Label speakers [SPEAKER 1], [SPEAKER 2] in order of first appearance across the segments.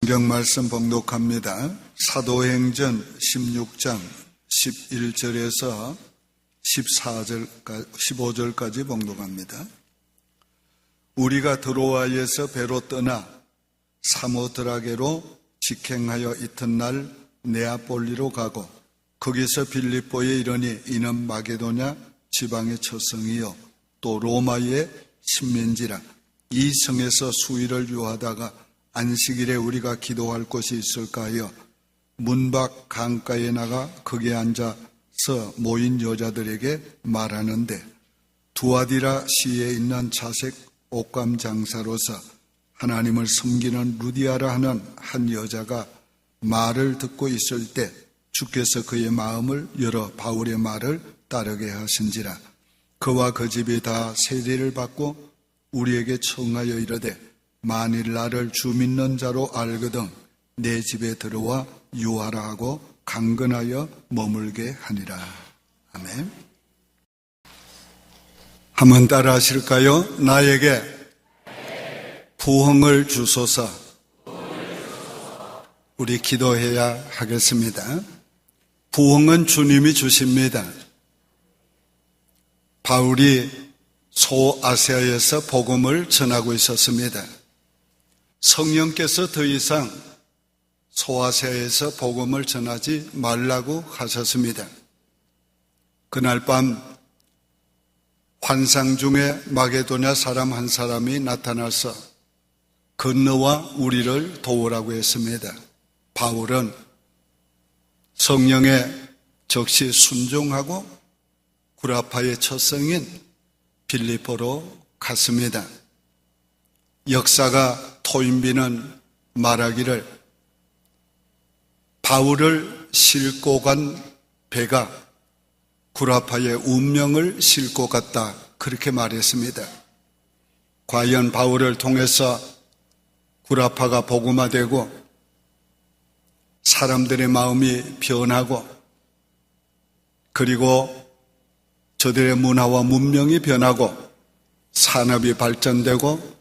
[SPEAKER 1] 성경 말씀 봉독합니다. 사도행전 16장 11절에서 15절까지 봉독합니다. 우리가 드로아에서 배로 떠나 사모드라게로 직행하여 이튿날 네아폴리로 가고 거기서 빌립보에 이르니 이는 마게도냐 지방의 처성이요 또 로마의 식민지라. 이 성에서 수일을 유하다가 안식일에 우리가 기도할 곳이 있을까 하여 문 밖 강가에 나가 거기에 앉아서 모인 여자들에게 말하는데, 두아디라 시에 있는 자색 옷감 장사로서 하나님을 섬기는 루디아라 하는 한 여자가 말을 듣고 있을 때 주께서 그의 마음을 열어 바울의 말을 따르게 하신지라. 그와 그 집이 다 세례를 받고 우리에게 청하여 이르되, 만일 나를 주 믿는 자로 알거든 내 집에 들어와 유하라 하고 강건하여 머물게 하니라. 아멘. 한번 따라 하실까요? 나에게 부흥을 주소서. 우리 기도해야 하겠습니다. 부흥은 주님이 주십니다. 바울이 소아시아에서 복음을 전하고 있었습니다. 성령께서 더 이상 소아시아에서 복음을 전하지 말라고 하셨습니다. 그날 밤 환상 중에 마게도냐 사람 한 사람이 나타나서 건너와 우리를 도우라고 했습니다. 바울은 성령에 즉시 순종하고 구라파의 첫성인 빌립보로 갔습니다. 역사가 토인비는 말하기를 바울을 싣고 간 배가 구라파의 운명을 싣고 갔다, 그렇게 말했습니다. 과연 바울을 통해서 구라파가 복음화되고 사람들의 마음이 변하고 그리고 저들의 문화와 문명이 변하고 산업이 발전되고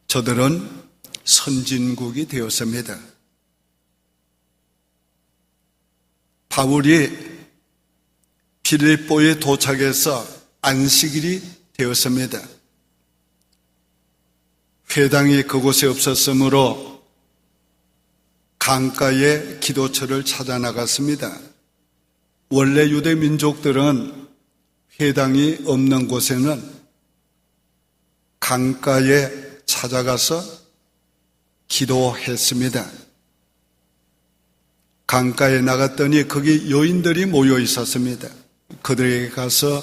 [SPEAKER 1] 저들은 선진국이 되었습니다. 바울이 빌립보에 도착해서 안식일이 되었습니다. 회당이 그곳에 없었으므로 강가에 기도처를 찾아 나갔습니다. 원래 유대 민족들은 회당이 없는 곳에는 강가에 찾아가서 기도했습니다. 강가에 나갔더니 거기 여인들이 모여 있었습니다. 그들에게 가서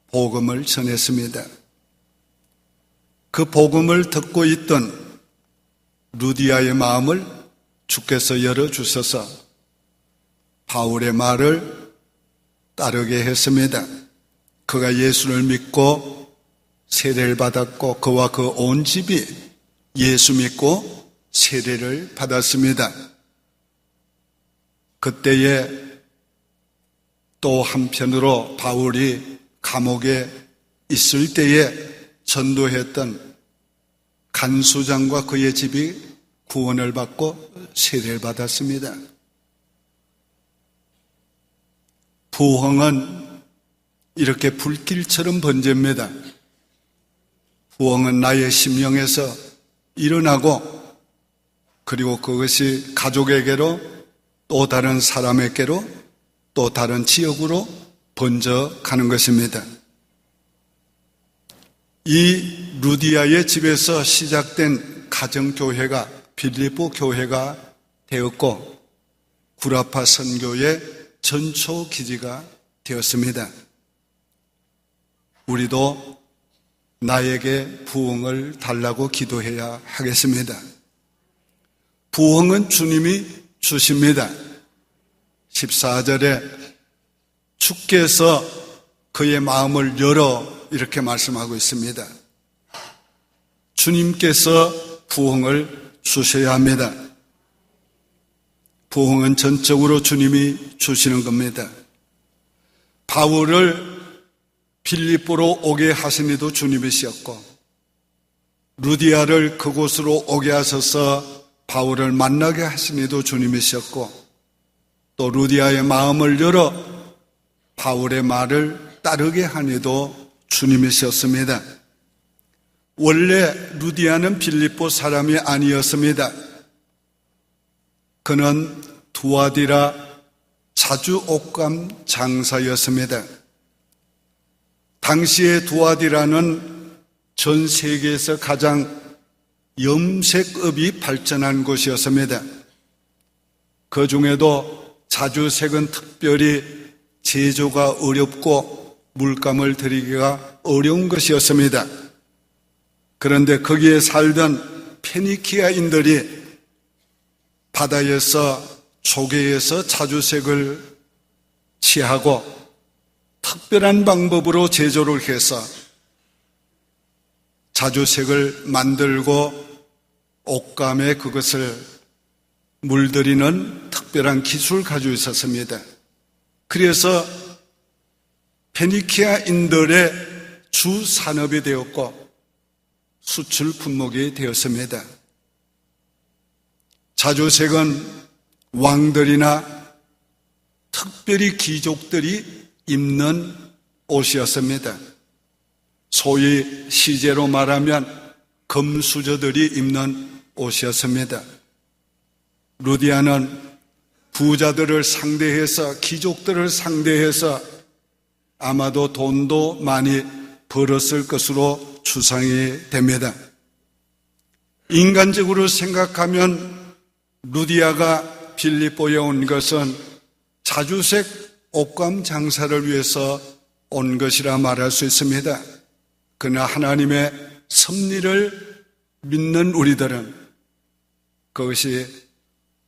[SPEAKER 1] 복음을 전했습니다. 그 복음을 듣고 있던 루디아의 마음을 주께서 열어주셔서 바울의 말을 따르게 했습니다. 그가 예수를 믿고 세례를 받았고 그와 그 온 집이 예수 믿고 세례를 받았습니다. 그때에 또 한편으로 바울이 감옥에 있을 때에 전도했던 간수장과 그의 집이 구원을 받고 세례를 받았습니다. 부흥은 이렇게 불길처럼 번집니다. 부흥은 나의 심령에서 일어나고 그리고 그것이 가족에게로 또 다른 사람에게로 또 다른 지역으로 번져가는 것입니다. 이 루디아의 집에서 시작된 가정교회가 빌립보 교회가 되었고 구라파 선교의 전초 기지가 되었습니다. 우리도 나에게 부흥을 달라고 기도해야 하겠습니다. 부흥은 주님이 주십니다. 14절에 주께서 그의 마음을 열어 이렇게 말씀하고 있습니다. 주님께서 부흥을 주셔야 합니다. 부흥은 전적으로 주님이 주시는 겁니다. 바울을 빌립보로 오게 하신 이도 주님이셨고 루디아를 그곳으로 오게 하셔서 바울을 만나게 하신 이도 주님이셨고 또 루디아의 마음을 열어 바울의 말을 따르게 한 이도 주님이셨습니다. 원래 루디아는 빌립보 사람이 아니었습니다. 그는 두아디라 자주 옷감 장사였습니다. 당시에 두아디라는 전 세계에서 가장 염색업이 발전한 곳이었습니다. 그 중에도 자주색은 특별히 제조가 어렵고 물감을 들이기가 어려운 것이었습니다. 그런데 거기에 살던 페니키아인들이 바다에서 조개에서 자주색을 취하고 특별한 방법으로 제조를 해서 자주색을 만들고 옷감에 그것을 물들이는 특별한 기술을 가지고 있었습니다. 그래서 페니키아인들의 주 산업이 되었고 수출 품목이 되었습니다. 자주색은 왕들이나 특별히 귀족들이 입는 옷이었습니다. 소위 시제로 말하면 금수저들이 입는 옷이었습니다. 루디아는 부자들을 상대해서 귀족들을 상대해서 아마도 돈도 많이 벌었을 것으로 추상이 됩니다. 인간적으로 생각하면 루디아가 빌립보에 온 것은 자주색 옷감 장사를 위해서 온 것이라 말할 수 있습니다. 그러나 하나님의 섭리를 믿는 우리들은 그것이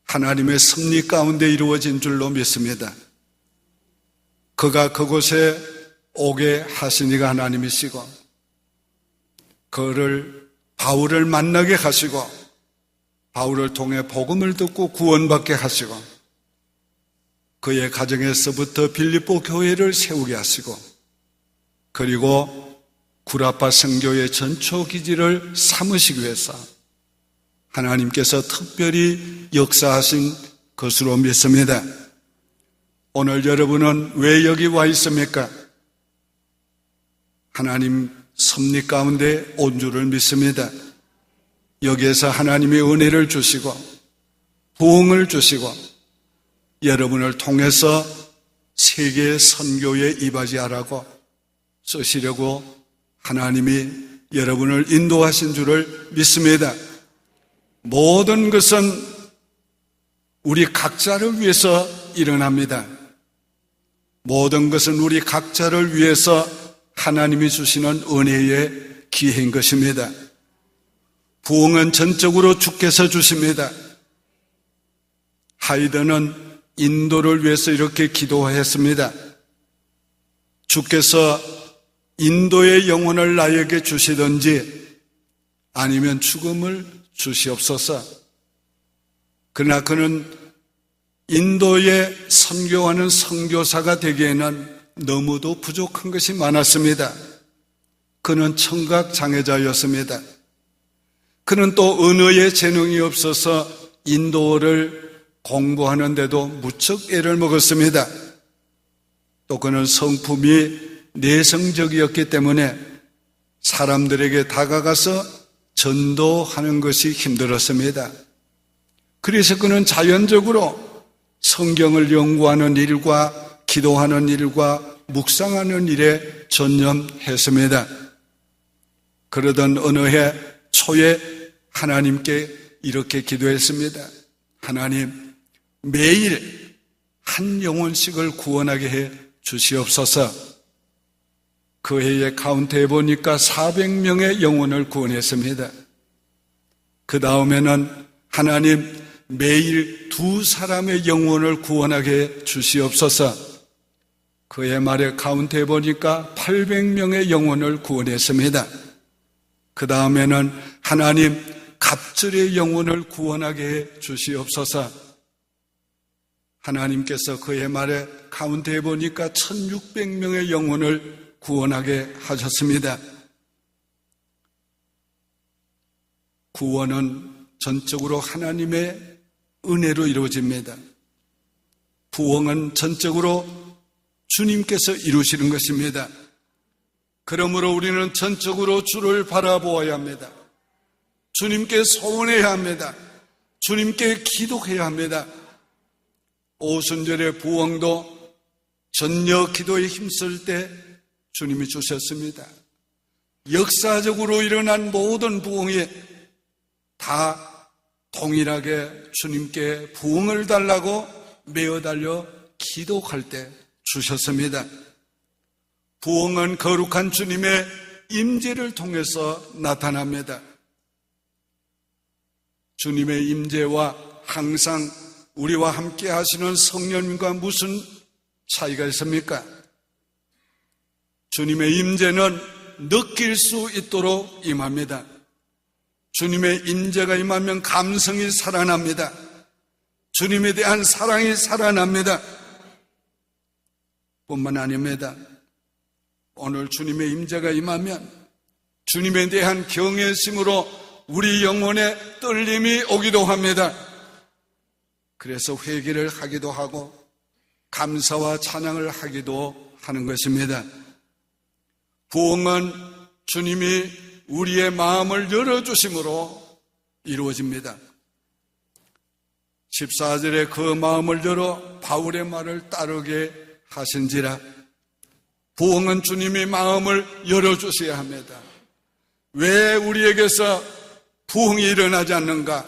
[SPEAKER 1] 하나님의 섭리 가운데 이루어진 줄로 믿습니다. 그가 그곳에 오게 하신 이가 하나님이시고 그를 바울을 만나게 하시고 바울을 통해 복음을 듣고 구원받게 하시고 그의 가정에서부터 빌립보 교회를 세우게 하시고 그리고 구라파 선교의 전초기지를 삼으시기 위해서 하나님께서 특별히 역사하신 것으로 믿습니다. 오늘 여러분은 왜 여기 와 있습니까? 하나님 섭리 가운데 온 줄을 믿습니다. 여기에서 하나님의 은혜를 주시고 부흥을 주시고 여러분을 통해서 세계 선교에 이바지하라고 쓰시려고 하나님이 여러분을 인도하신 줄을 믿습니다. 모든 것은 우리 각자를 위해서 일어납니다. 모든 것은 우리 각자를 위해서 하나님이 주시는 은혜의 기회인 것입니다. 부흥은 전적으로 주께서 주십니다. 하이드는 인도를 위해서 이렇게 기도했습니다. 주께서 인도의 영혼을 나에게 주시든지 아니면 죽음을 주시옵소서. 그러나 그는 인도에 선교하는 선교사가 되기에는 너무도 부족한 것이 많았습니다. 그는 청각 장애자였습니다. 그는 또 언어에 재능이 없어서 인도어를 공부하는데도 무척 애를 먹었습니다. 또 그는 성품이 내성적이었기 때문에 사람들에게 다가가서 전도하는 것이 힘들었습니다. 그래서 그는 자연적으로 성경을 연구하는 일과 기도하는 일과 묵상하는 일에 전념했습니다. 그러던 어느 해 초에 하나님께 이렇게 기도했습니다. 하나님, 매일 한 영혼씩을 구원하게 해 주시옵소서. 그 해에 카운트해 보니까 400명의 영혼을 구원했습니다. 그 다음에는 하나님, 매일 2사람의 영혼을 구원하게 해 주시옵소서. 그 해 말에 카운트해 보니까 800명의 영혼을 구원했습니다. 그 다음에는 하나님, 갑절의 영혼을 구원하게 해 주시옵소서. 하나님께서 그 해 말에 카운트해 보니까 1600명의 영혼을 구원하게 하셨습니다. 구원은 전적으로 하나님의 은혜로 이루어집니다. 부흥은 전적으로 주님께서 이루시는 것입니다. 그러므로 우리는 전적으로 주를 바라보아야 합니다. 주님께 소원해야 합니다. 주님께 기도해야 합니다. 오순절의 부흥도 전혀 기도에 힘쓸 때 주님이 주셨습니다. 역사적으로 일어난 모든 부흥이 다 동일하게 주님께 부흥을 달라고 메어달려 기도할 때 주셨습니다. 부흥은 거룩한 주님의 임재를 통해서 나타납니다. 주님의 임재와 항상 우리와 함께 하시는 성령님과 무슨 차이가 있습니까? 주님의 임재는 느낄 수 있도록 임합니다. 주님의 임재가 임하면 감성이 살아납니다. 주님에 대한 사랑이 살아납니다. 뿐만 아닙니다. 오늘 주님의 임재가 임하면 주님에 대한 경외심으로 우리 영혼에 떨림이 오기도 합니다. 그래서 회개를 하기도 하고 감사와 찬양을 하기도 하는 것입니다. 부흥은 주님이 우리의 마음을 열어주심으로 이루어집니다. 14절에 그 마음을 열어 바울의 말을 따르게 하신지라. 부흥은 주님이 마음을 열어주셔야 합니다. 왜 우리에게서 부흥이 일어나지 않는가?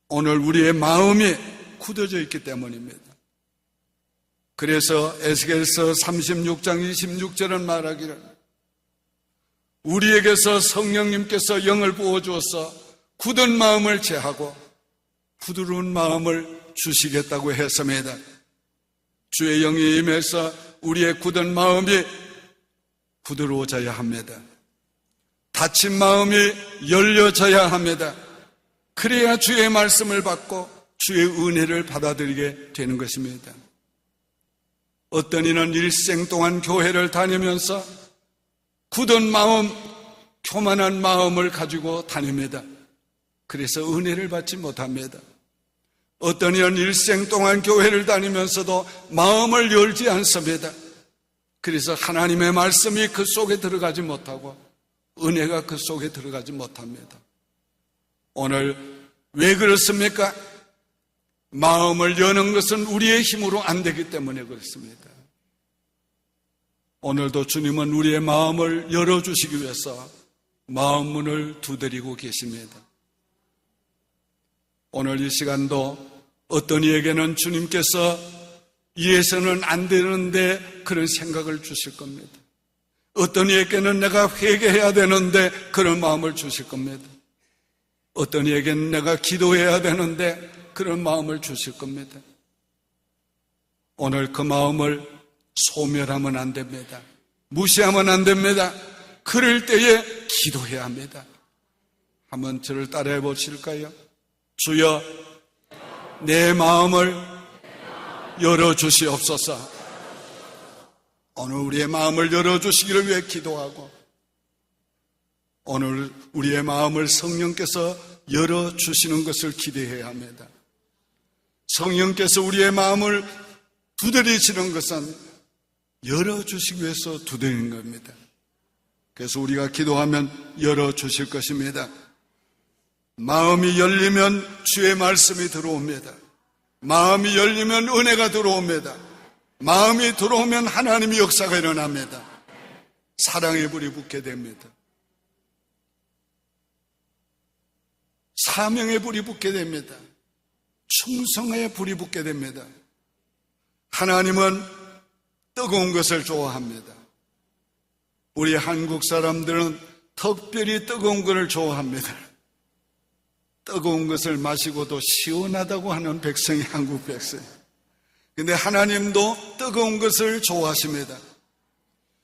[SPEAKER 1] 오늘 우리의 마음이 굳어져 있기 때문입니다. 그래서 에스겔서 36장 26절은 말하기를 우리에게서 성령님께서 영을 부어주어서 굳은 마음을 제하고 부드러운 마음을 주시겠다고 했습니다. 주의 영이 임해서 우리의 굳은 마음이 부드러워져야 합니다. 닫힌 마음이 열려져야 합니다. 그래야 주의 말씀을 받고 주의 은혜를 받아들이게 되는 것입니다. 어떤 이는 일생 동안 교회를 다니면서 굳은 마음, 교만한 마음을 가지고 다닙니다. 그래서 은혜를 받지 못합니다. 어떤 이는 일생 동안 교회를 다니면서도 마음을 열지 않습니다. 그래서 하나님의 말씀이 그 속에 들어가지 못하고 은혜가 그 속에 들어가지 못합니다. 오늘 왜 그렇습니까? 마음을 여는 것은 우리의 힘으로 안 되기 때문에 그렇습니다. 오늘도 주님은 우리의 마음을 열어주시기 위해서 마음 문을 두드리고 계십니다. 오늘 이 시간도 어떤 이에게는 주님께서 이래서는 안 되는데 그런 생각을 주실 겁니다. 어떤 이에게는 내가 회개해야 되는데 그런 마음을 주실 겁니다. 어떤 이에게는 내가 기도해야 되는데 그런 마음을 주실 겁니다. 오늘 그 마음을 소멸하면 안 됩니다. 무시하면 안 됩니다. 그럴 때에 기도해야 합니다. 한번 저를 따라해 보실까요? 주여, 내 마음을 열어주시옵소서. 오늘 우리의 마음을 열어주시기를 위해 기도하고 오늘 우리의 마음을 성령께서 열어주시는 것을 기대해야 합니다. 성령께서 우리의 마음을 두드리시는 것은 열어주시기 위해서 두드리는 겁니다. 그래서 우리가 기도하면 열어주실 것입니다. 마음이 열리면 주의 말씀이 들어옵니다. 마음이 열리면 은혜가 들어옵니다. 마음이 들어오면 하나님의 역사가 일어납니다. 사랑의 불이 붙게 됩니다. 사명의 불이 붙게 됩니다. 충성의 불이 붙게 됩니다. 하나님은 뜨거운 것을 좋아합니다. 우리 한국 사람들은 특별히 뜨거운 것을 좋아합니다. 뜨거운 것을 마시고도 시원하다고 하는 백성이 한국 백성. 근데 하나님도 뜨거운 것을 좋아하십니다.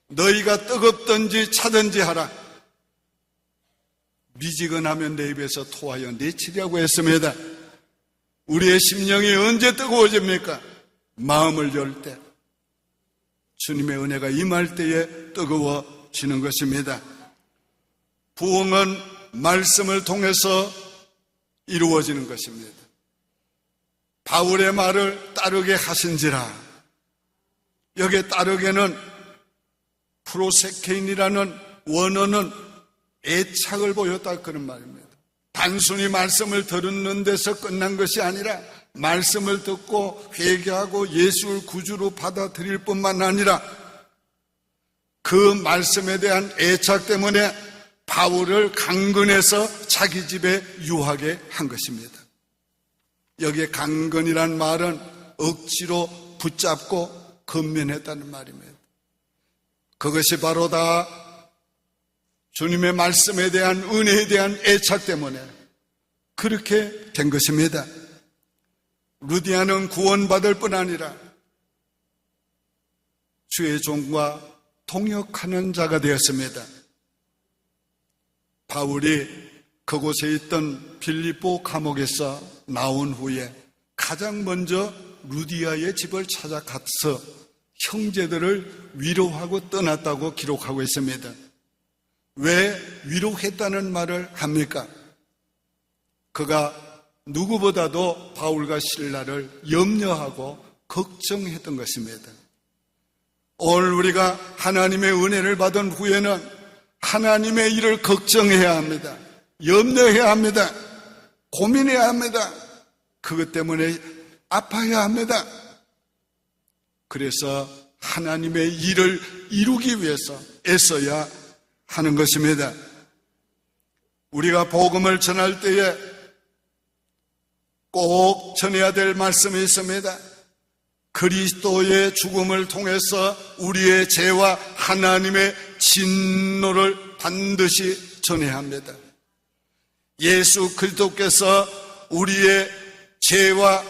[SPEAKER 1] 너희가 뜨겁든지 차든지 하라. 미지근하면 내 입에서 토하여 내치려고 했습니다. 우리의 심령이 언제 뜨거워집니까? 마음을 열 때, 주님의 은혜가 임할 때에 뜨거워지는 것입니다. 부흥은 말씀을 통해서 이루어지는 것입니다. 바울의 말을 따르게 하신지라. 여기에 따르게는 프로세케인이라는 원어는 애착을 보였다 그런 말입니다. 단순히 말씀을 들은 데서 끝난 것이 아니라 말씀을 듣고 회개하고 예수를 구주로 받아들일 뿐만 아니라 그 말씀에 대한 애착 때문에 바울을 강건해서 자기 집에 유하게 한 것입니다. 여기에 강건이란 말은 억지로 붙잡고 건면했다는 말입니다. 그것이 바로 다 주님의 말씀에 대한 은혜에 대한 애착 때문에 그렇게 된 것입니다. 루디아는 구원받을 뿐 아니라 주의 종과 통역하는 자가 되었습니다. 바울이 그곳에 있던 빌립보 감옥에서 나온 후에 가장 먼저 루디아의 집을 찾아가서 형제들을 위로하고 떠났다고 기록하고 있습니다. 왜 위로했다는 말을 합니까? 그가 누구보다도 바울과 실라를 염려하고 걱정했던 것입니다. 오늘 우리가 하나님의 은혜를 받은 후에는 하나님의 일을 걱정해야 합니다. 염려해야 합니다. 고민해야 합니다. 그것 때문에 아파야 합니다. 그래서 하나님의 일을 이루기 위해서 애써야 하는 것입니다. 우리가 복음을 전할 때에 꼭 전해야 될 말씀이 있습니다. 그리스도의 죽음을 통해서 우리의 죄와 하나님의 진노를 반드시 전해야 합니다. 예수 그리스도께서 우리의 죄와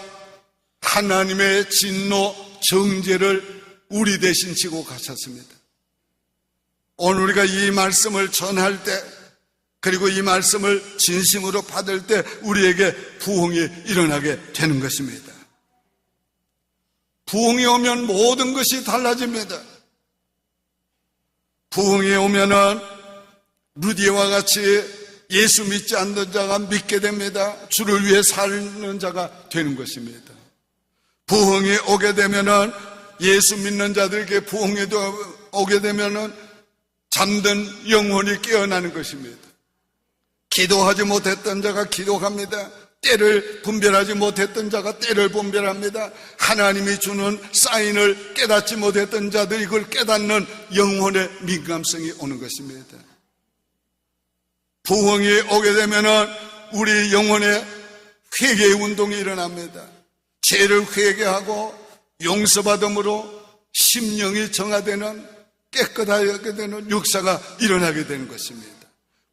[SPEAKER 1] 하나님의 진노, 정죄를 우리 대신 지고 가셨습니다. 오늘 우리가 이 말씀을 전할 때, 그리고 이 말씀을 진심으로 받을 때 우리에게 부흥이 일어나게 되는 것입니다. 부흥이 오면 모든 것이 달라집니다. 부흥이 오면은 루디아와 같이 예수 믿지 않는 자가 믿게 됩니다. 주를 위해 사는 자가 되는 것입니다. 부흥이 오게 되면은 예수 믿는 자들에게 부흥이 오게 되면은 잠든 영혼이 깨어나는 것입니다. 기도하지 못했던 자가 기도합니다. 때를 분별하지 못했던 자가 때를 분별합니다. 하나님이 주는 사인을 깨닫지 못했던 자들이 그걸 깨닫는 영혼의 민감성이 오는 것입니다. 부흥이 오게 되면은 우리 영혼의 회개의 운동이 일어납니다. 죄를 회개하고 용서받음으로 심령이 정화되는 깨끗하게 되는 역사가 일어나게 되는 것입니다.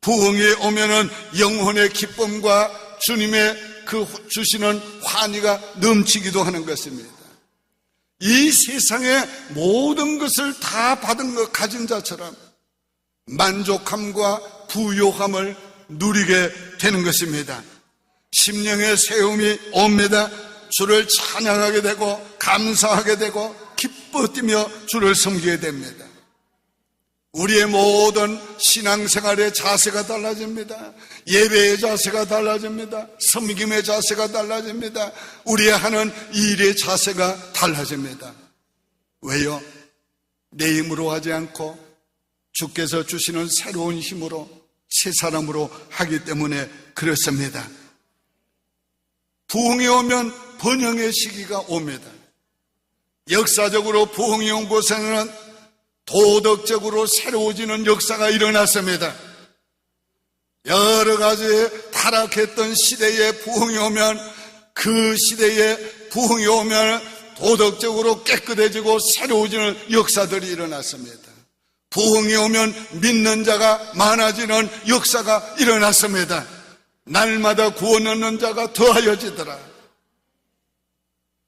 [SPEAKER 1] 부흥이 오면은 영혼의 기쁨과 주님의 그 주시는 환희가 넘치기도 하는 것입니다. 이 세상의 모든 것을 다 받은 것 가진 자처럼 만족함과 부요함을 누리게 되는 것입니다. 심령의 세움이 옵니다. 주를 찬양하게 되고 감사하게 되고 기뻐 뛰며 주를 섬기게 됩니다. 우리의 모든 신앙생활의 자세가 달라집니다. 예배의 자세가 달라집니다. 섬김의 자세가 달라집니다. 우리의 하는 일의 자세가 달라집니다. 왜요? 내 힘으로 하지 않고 주께서 주시는 새로운 힘으로 새 사람으로 하기 때문에 그렇습니다. 부흥이 오면 번영의 시기가 옵니다. 역사적으로 부흥이 온 곳에는 도덕적으로 새로워지는 역사가 일어났습니다. 여러 가지 타락했던 시대에 부흥이 오면 그 시대에 부흥이 오면 도덕적으로 깨끗해지고 새로워지는 역사들이 일어났습니다. 부흥이 오면 믿는 자가 많아지는 역사가 일어났습니다. 날마다 구원 얻는 자가 더하여지더라.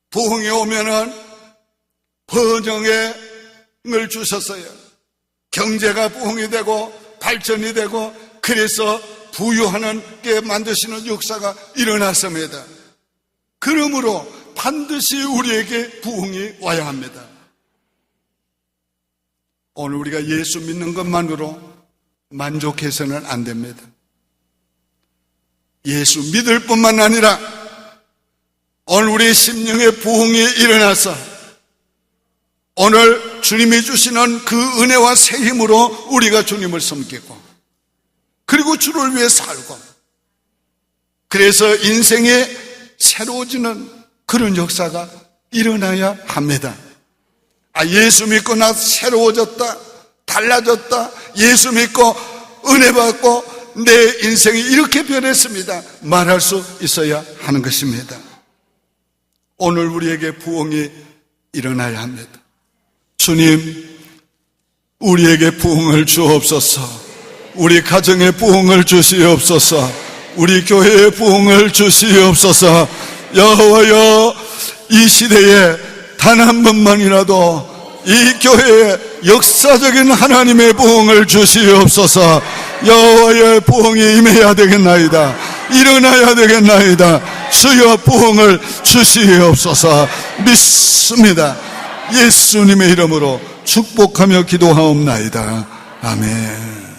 [SPEAKER 1] 부흥이 오면은 번영의 을 주셨어요. 경제가 부흥이 되고 발전이 되고 그래서 부유하는 게 만드시는 역사가 일어났습니다. 그러므로 반드시 우리에게 부흥이 와야 합니다. 오늘 우리가 예수 믿는 것만으로 만족해서는 안 됩니다. 예수 믿을 뿐만 아니라 오늘 우리 심령의 부흥이 일어나서 오늘 주님이 주시는 그 은혜와 새 힘으로 우리가 주님을 섬기고 그리고 주를 위해 살고 그래서 인생이 새로워지는 그런 역사가 일어나야 합니다. 예수 믿고 나 새로워졌다, 달라졌다, 예수 믿고 은혜 받고 내 인생이 이렇게 변했습니다 말할 수 있어야 하는 것입니다. 오늘 우리에게 부흥이 일어나야 합니다. 주님, 우리에게 부흥을 주옵소서. 우리 가정에 부흥을 주시옵소서. 우리 교회에 부흥을 주시옵소서. 여호와여, 이 시대에 단 한 번만이라도 이 교회에 역사적인 하나님의 부흥을 주시옵소서. 여호와의 부흥이 임해야 되겠나이다. 일어나야 되겠나이다. 주여 부흥을 주시옵소서. 믿습니다. 예수님의 이름으로 축복하며 기도하옵나이다. 아멘.